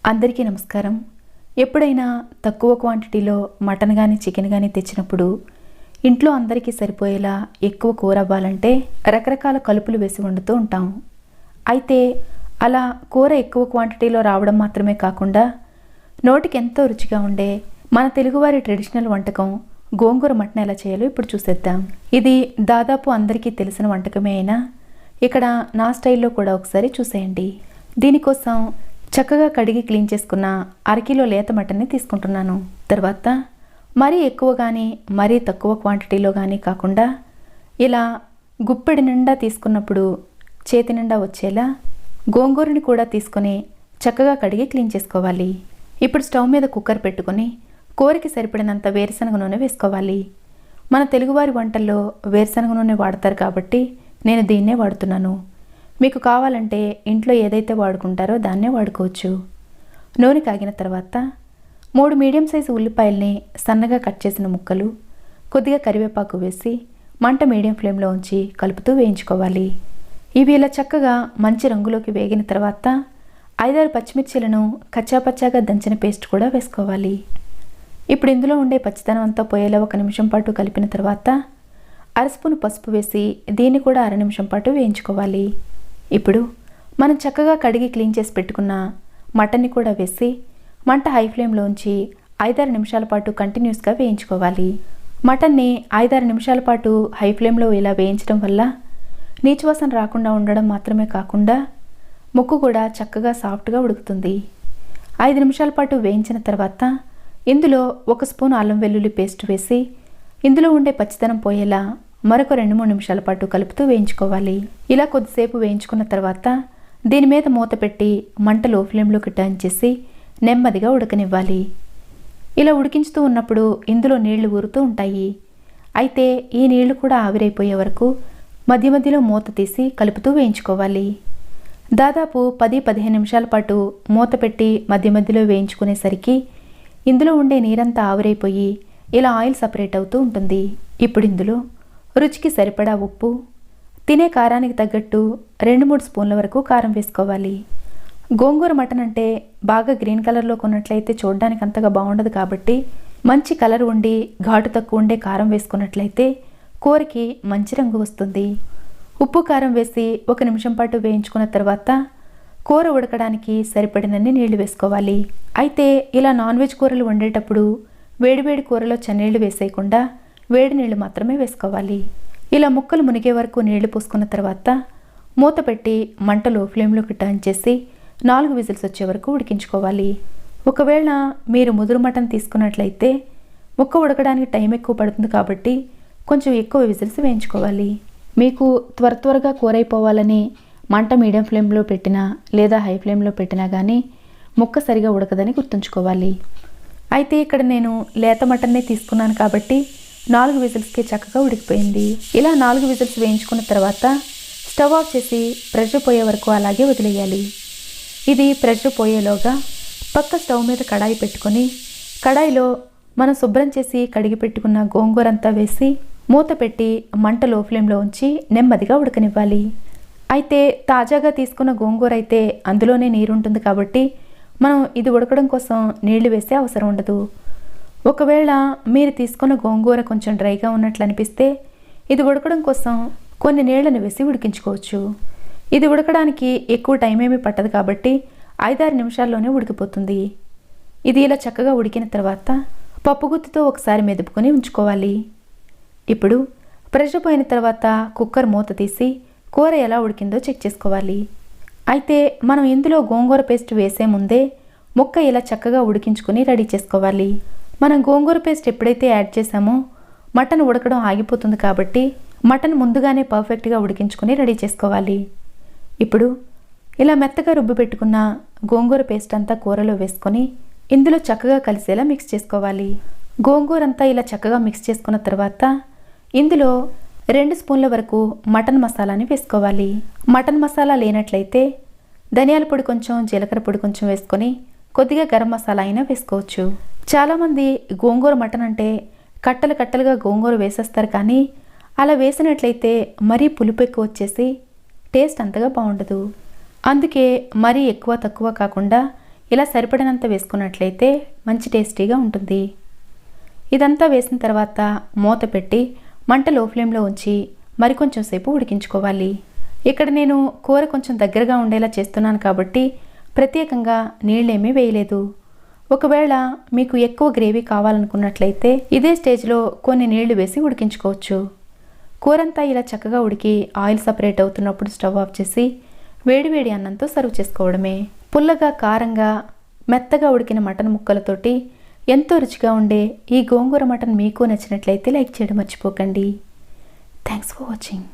అందరికీ నమస్కారం. ఎప్పుడైనా తక్కువ క్వాంటిటీలో మటన్ కానీ చికెన్ కానీ తెచ్చినప్పుడు ఇంట్లో అందరికీ సరిపోయేలా ఎక్కువ కూర అవ్వాలంటే రకరకాల కలుపులు వేసి వండుతూ ఉంటాం. అయితే అలా కూర ఎక్కువ క్వాంటిటీలో రావడం మాత్రమే కాకుండా నోటికి ఎంతో రుచిగా ఉండే మన తెలుగువారి ట్రెడిషనల్ వంటకం గోంగూర మటన్ ఎలా చేయాలో ఇప్పుడు చూసేద్దాం. ఇది దాదాపు అందరికీ తెలిసిన వంటకమే అయినా ఇక్కడ నా స్టైల్లో కూడా ఒకసారి చూసేయండి. దీనికోసం చక్కగా కడిగి క్లీన్ చేసుకున్న అరకిలో లేత మటన్ని తీసుకుంటున్నాను. తర్వాత మరీ ఎక్కువ కానీ మరీ తక్కువ క్వాంటిటీలో కానీ కాకుండా ఇలా గుప్పెడి నిండా తీసుకున్నప్పుడు చేతి నిండా వచ్చేలా గోంగూరని కూడా తీసుకొని చక్కగా కడిగి క్లీన్ చేసుకోవాలి. ఇప్పుడు స్టవ్ మీద కుక్కర్ పెట్టుకొని కూరకి సరిపడినంత వేరుశనగ నూనె వేసుకోవాలి. మన తెలుగువారి వంటల్లో వేరుశనగ నూనె వాడతారు కాబట్టి నేను దీన్నే వాడుతున్నాను. మీకు కావాలంటే ఇంట్లో ఏదైతే వాడుకుంటారో దాన్నే వాడుకోవచ్చు. నూనె కాగిన తర్వాత 3 మీడియం సైజు ఉల్లిపాయల్ని సన్నగా కట్ చేసిన ముక్కలు, కొద్దిగా కరివేపాకు వేసి మంట మీడియం ఫ్లేమ్లో ఉంచి కలుపుతూ వేయించుకోవాలి. ఇవి ఇలా చక్కగా మంచి రంగులోకి వేగిన తర్వాత 5-6 పచ్చిమిర్చీలను కచ్చాపచ్చాగా దంచిన పేస్ట్ కూడా వేసుకోవాలి. ఇప్పుడు ఇందులో ఉండే పచ్చిదనం అంతా పోయేలా 1 నిమిషం పాటు కలిపిన తర్వాత అర స్పూను పసుపు వేసి దీన్ని కూడా 1/2 నిమిషం పాటు వేయించుకోవాలి. ఇప్పుడు మనం చక్కగా కడిగి క్లీన్ చేసి పెట్టుకున్న మటన్ని కూడా వేసి మంట హై ఫ్లేమ్లో ఉంచి 5-6 నిమిషాల పాటు కంటిన్యూస్గా వేయించుకోవాలి. మటన్ని 5-6 నిమిషాల పాటు హై ఫ్లేమ్లో ఇలా వేయించడం వల్ల నీచువాసన రాకుండా ఉండడం మాత్రమే కాకుండా ముక్కు కూడా చక్కగా సాఫ్ట్గా ఉడుకుతుంది. 5 నిమిషాల పాటు వేయించిన తర్వాత ఇందులో 1 స్పూన్ అల్లం వెల్లుల్లి పేస్ట్ వేసి ఇందులో ఉండే పచ్చిదనం పోయేలా మరొక 2-3 నిమిషాల పాటు కలుపుతూ వేయించుకోవాలి. ఇలా కొద్దిసేపు వేయించుకున్న తర్వాత దీని మీద మూత పెట్టి మంట లో ఫ్లేమ్లోకి టర్న్ చేసి నెమ్మదిగా ఉడకనివ్వాలి. ఇలా ఉడికించుతూ ఉన్నప్పుడు ఇందులో నీళ్లు ఊరుతూ ఉంటాయి. అయితే ఈ నీళ్లు కూడా ఆవిరైపోయే వరకు మధ్య మధ్యలో మూత తీసి కలుపుతూ వేయించుకోవాలి. దాదాపు 10-15 నిమిషాల పాటు మూత పెట్టి మధ్య మధ్యలో వేయించుకునేసరికి ఇందులో ఉండే నీరంతా ఆవిరైపోయి ఇలా ఆయిల్ సపరేట్ అవుతూ ఉంటుంది. ఇప్పుడు ఇందులో రుచికి సరిపడా ఉప్పు, తినే కారానికి తగ్గట్టు 2-3 స్పూన్ల వరకు కారం వేసుకోవాలి. గోంగూర మటన్ అంటే బాగా గ్రీన్ కలర్లో కొన్నట్లయితే చూడడానికి అంతగా బాగుండదు కాబట్టి మంచి కలర్ ఉండి ఘాటు తక్కువ ఉండే కారం వేసుకున్నట్లయితే కూరకి మంచి రంగు వస్తుంది. ఉప్పు కారం వేసి 1 నిమిషం పాటు వేయించుకున్న తర్వాత కూర ఉడకడానికి సరిపడినన్ని నీళ్లు వేసుకోవాలి. అయితే ఇలా నాన్ వెజ్ కూరలు వండేటప్పుడు వేడివేడి కూరలో చన్నీళ్లు వేసేయకుండా వేడి నీళ్లు మాత్రమే వేసుకోవాలి. ఇలా ముక్కలు మునిగే వరకు నీళ్లు పోసుకున్న తర్వాత మూత పెట్టి మంట లో ఫ్లేమ్లోకి టర్న్ చేసి 4 విజిల్స్ వచ్చే వరకు ఉడికించుకోవాలి. ఒకవేళ మీరు ముదురు మటన్ తీసుకున్నట్లయితే ముక్క ఉడకడానికి టైం ఎక్కువ పడుతుంది కాబట్టి కొంచెం ఎక్కువ విజిల్స్ వేయించుకోవాలి. మీకు త్వరగా కూర అయిపోవాలని మంట మీడియం ఫ్లేమ్లో పెట్టినా లేదా హై ఫ్లేమ్లో పెట్టినా కానీ ముక్క సరిగా ఉడకదని గుర్తుంచుకోవాలి. అయితే ఇక్కడ నేను లేత మటన్నే తీసుకున్నాను కాబట్టి 4 విజిల్స్కి చక్కగా ఉడికిపోయింది. ఇలా 4 విజిల్స్ వేయించుకున్న తర్వాత స్టవ్ ఆఫ్ చేసి ప్రెషర్ పోయే వరకు అలాగే వదిలేయాలి. ఇది ప్రెషర్ పోయేలోగా పక్క స్టవ్ మీద కడాయి పెట్టుకొని కడాయిలో మనం శుభ్రం చేసి కడిగి పెట్టుకున్న గోంగూర అంతా వేసి మూత పెట్టి మంట లో ఫ్లేమ్లో ఉంచి నెమ్మదిగా ఉడకనివ్వాలి. అయితే తాజాగా తీసుకున్న గోంగూర అయితే అందులోనే నీరు ఉంటుంది కాబట్టి మనం ఇది ఉడకడం కోసం నీళ్లు వేసే అవసరం ఉండదు. ఒకవేళ మీరు తీసుకున్న గోంగూర కొంచెం డ్రైగా ఉన్నట్లు అనిపిస్తే ఇది ఉడకడం కోసం కొన్ని నీళ్లను వేసి ఉడికించుకోవచ్చు. ఇది ఉడకడానికి ఎక్కువ టైం ఏమీ పట్టదు కాబట్టి 5-6 నిమిషాల్లోనే ఉడికిపోతుంది. ఇది ఇలా చక్కగా ఉడికిన తర్వాత పప్పుగుత్తితో ఒకసారి మెదుపుకొని ఉంచుకోవాలి. ఇప్పుడు ప్రెషర్ పోయిన తర్వాత కుక్కర్ మూత తీసి కూర ఎలా ఉడికిందో చెక్ చేసుకోవాలి. అయితే మనం ఇందులో గోంగూర పేస్ట్ వేసే ముందే ముక్క ఇలా చక్కగా ఉడికించుకొని రెడీ చేసుకోవాలి. మనం గోంగూర పేస్ట్ ఎప్పుడైతే యాడ్ చేసామో మటన్ ఉడకడం ఆగిపోతుంది కాబట్టి మటన్ ముందుగానే పర్ఫెక్ట్గా ఉడికించుకొని రెడీ చేసుకోవాలి. ఇప్పుడు ఇలా మెత్తగా రుబ్బి పెట్టుకున్న గోంగూర పేస్ట్ అంతా కూరలో వేసుకొని ఇందులో చక్కగా కలిసేలా మిక్స్ చేసుకోవాలి. గోంగూర అంతా ఇలా చక్కగా మిక్స్ చేసుకున్న తర్వాత ఇందులో 2 స్పూన్ల వరకు మటన్ మసాలాని వేసుకోవాలి. మటన్ మసాలా లేనట్లయితే ధనియాల పొడి కొంచెం, జీలకర్ర పొడి కొంచెం వేసుకొని కొద్దిగా గరం మసాలా అయినా వేసుకోవచ్చు. చాలామంది గోంగూర మటన్ అంటే కట్టలుగా గోంగూర వేసేస్తారు, కానీ అలా వేసినట్లయితే మరీ పులుపు ఎక్కువ వచ్చేసి టేస్ట్ అంతగా బాగుండదు. అందుకే మరీ ఎక్కువ తక్కువ కాకుండా ఇలా సరిపడినంత వేసుకున్నట్లయితే మంచి టేస్టీగా ఉంటుంది. ఇదంతా వేసిన తర్వాత మూత పెట్టి మంట లో ఫ్లేమ్లో ఉంచి మరికొంచెం సేపు ఉడికించుకోవాలి. ఇక్కడ నేను కూర కొంచెం దగ్గరగా ఉండేలా చేస్తున్నాను కాబట్టి ప్రత్యేకంగా నీళ్ళేమీ వేయలేదు. ఒకవేళ మీకు ఎక్కువ గ్రేవీ కావాలనుకున్నట్లయితే ఇదే స్టేజ్లో కొన్ని నీళ్లు వేసి ఉడికించుకోవచ్చు. కూరంతా ఇలా చక్కగా ఉడికి ఆయిల్ సపరేట్ అవుతున్నప్పుడు స్టవ్ ఆఫ్ చేసి వేడివేడి అన్నంతో సర్వ్ చేసుకోవడమే. పుల్లగా కారంగా మెత్తగా ఉడికిన మటన్ ముక్కలతోటి ఎంతో రుచిగా ఉండే ఈ గోంగూర మటన్ మీకు నచ్చినట్లయితే లైక్ చేయడం మర్చిపోకండి. Thanks for watching.